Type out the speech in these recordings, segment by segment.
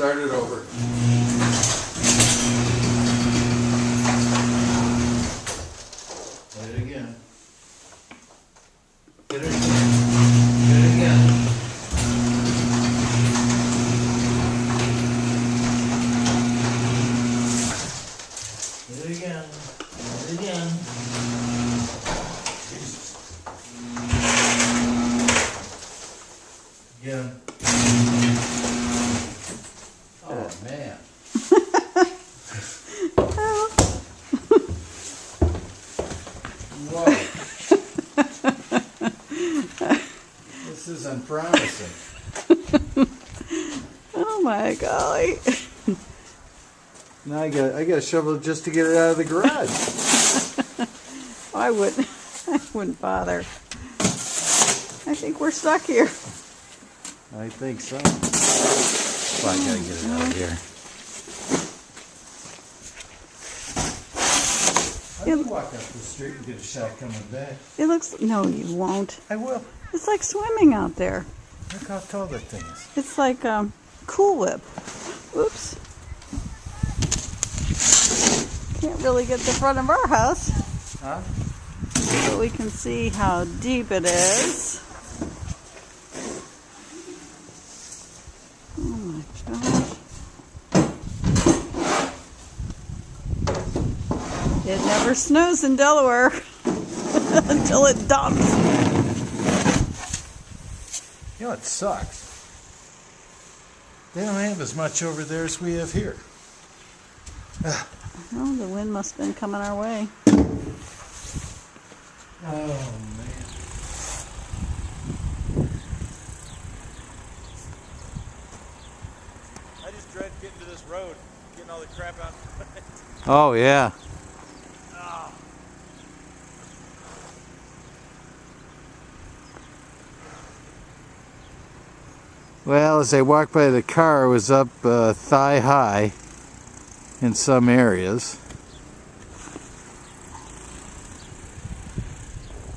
Start it over. Hit it again. Hit it again. Hit it again. Hit it again. Hit it again. Again. Oh man. Whoa. This is unpromising. Oh my golly. Now I got a shovel just to get it out of the garage. I wouldn't bother. I think we're stuck here. I think so. Well, I gotta get it out of here. I can walk up the street and get a shot coming back. It looks, no you won't. I will. It's like swimming out there. Look how tall that thing is. It's like Cool Whip. Oops. Can't really get the front of our house. Huh? But we can see how deep it is. Oh my gosh. It never snows in Delaware until it dumps. You know, it sucks. They don't have as much over there as we have here. Oh, the wind must have been coming our way. Oh, man. I just dread getting to this road, getting all the crap out. Oh, yeah. Oh. Well, as I walked by the car, it was up thigh high in some areas.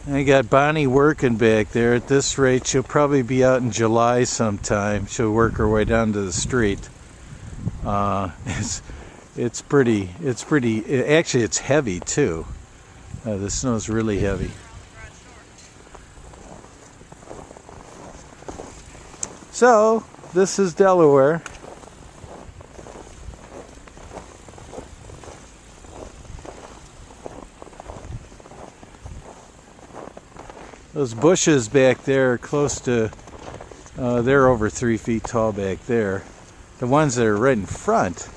I got Bonnie working back there. At this rate, she'll probably be out in July sometime. She'll work her way down to the street. It's pretty, actually it's heavy too. The snow's really heavy. So, this is Delaware. Those bushes back there are close to, they're over 3 feet tall back there. The ones that are right in front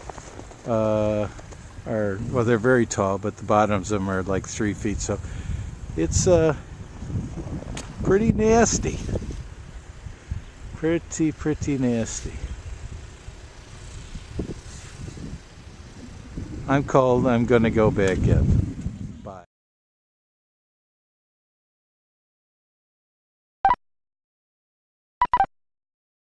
are, well, they're very tall, but the bottoms of them are like 3 feet. So it's pretty nasty. Pretty nasty. I'm cold. I'm going to go back in.